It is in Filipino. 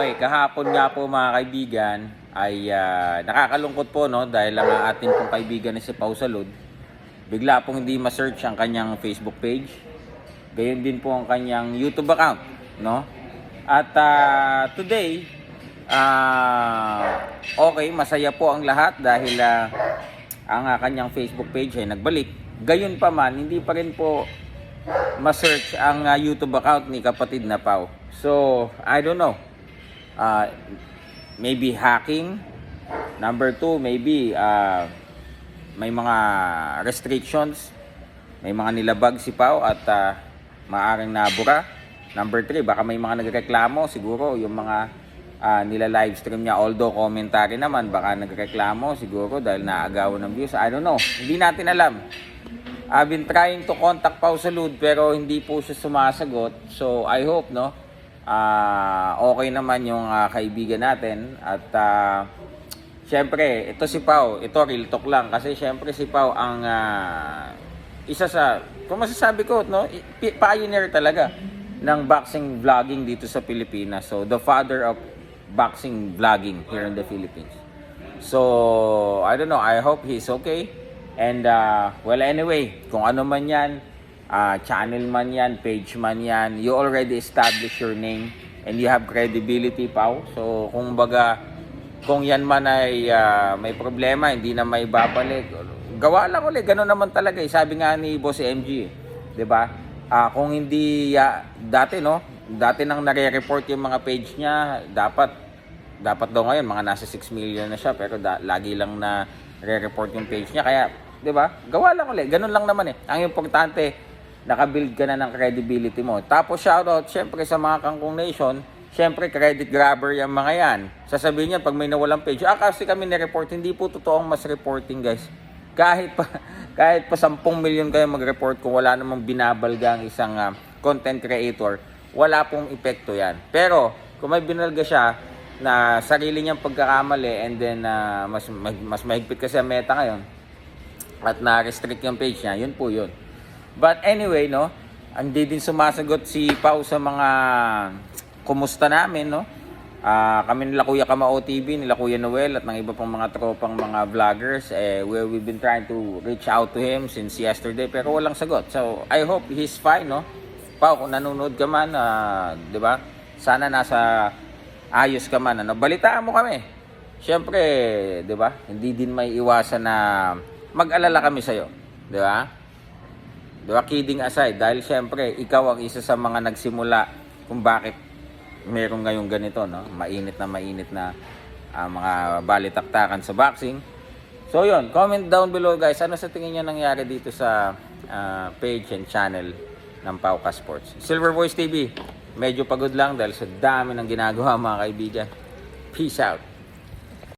Okay, kahapon nga po mga kaibigan ay nakakalungkot po, no, dahil ang ating pong kaibigan na si Pau Salud bigla pong hindi ma-search ang kanyang Facebook page. Gayon din po ang kanyang YouTube account, no? At today okay, masaya po ang lahat dahil ang kanyang Facebook page ay nagbalik. Gayon pa man, hindi pa rin po ma-search ang YouTube account ni kapatid na Pau. So, I don't know. Maybe hacking. Number 2, maybe may mga restrictions. May mga nilabag si Pau at maaaring nabura. Number 3, baka may mga nagreklamo. Siguro yung mga nila-livestream niya. Although commentary naman, baka nagreklamo siguro dahil naagawan ng views. I don't know. Hindi natin alam. I've been trying to contact Pau Salud pero hindi po siya sumasagot. So I hope, no, okay naman yung kaibigan natin. At syempre, ito si Pau, ito real talk lang. Kasi syempre si Pau ang isa sa, kung masasabi ko, no, pioneer talaga ng boxing vlogging dito sa Pilipinas. So the father of boxing vlogging here in the Philippines. So I don't know, I hope he's okay. And well, anyway, kung ano man yan, channel man yan, page man yan, you already established your name and you have credibility, Pau. So kung baga, kung yan man ay may problema, hindi na may babalik, gawa lang ulit. Ganun naman talaga. Sabi nga ni Boss MG, 'di ba? Kung hindi dati, no, dati nang nare-report yung mga page niya, dapat daw ngayon mga nasa 6 million na siya, pero lagi lang na re-report yung page niya. Kaya, 'di ba? Gawa lang ulit. Ganun lang naman eh. Ang importante, nakabuild ka na ng credibility mo. Tapos shoutout syempre sa mga Kangkong Nation. Syempre credit grabber yung mga yan. Sasabihin niya pag may nawalang page, kasi kami ni-report. Hindi po totoong mas reporting, guys. Kahit pa 10 million kayo mag-report, kung wala namang binabalga ang isang content creator, wala pong epekto yan. Pero kung may binalga siya na sarili niyang pagkakamali, and then mas mahigpit kasi ang meta ngayon at na-restrict yung page niya, yun po yun. But anyway, no, hindi din sumasagot si Pau sa mga kumusta namin, no. Kami nila Kuya Kamao TV, nila Kuya Noel at ng iba pang mga tropang mga vloggers, we've been trying to reach out to him since yesterday pero walang sagot. So I hope he's fine, no. Pau, kung nanonood ka man, 'di ba? Sana nasa ayos ka man, ano. Balitaan mo kami. Syempre, 'di ba? Hindi din may iwasan na mag-alala kami sa iyo, 'di ba? 'Di ba, kidding aside, dahil syempre ikaw ang isa sa mga nagsimula kung bakit meron ngayong ganito, no? Mainit na mga balitaktakan sa boxing. So yun, comment down below, guys. Ano sa tingin niyo nangyari dito sa page and channel ng Pauka Sports? Silver Voice TV, medyo pagod lang dahil sa dami ng ginagawa, mga kaibigan. Peace out.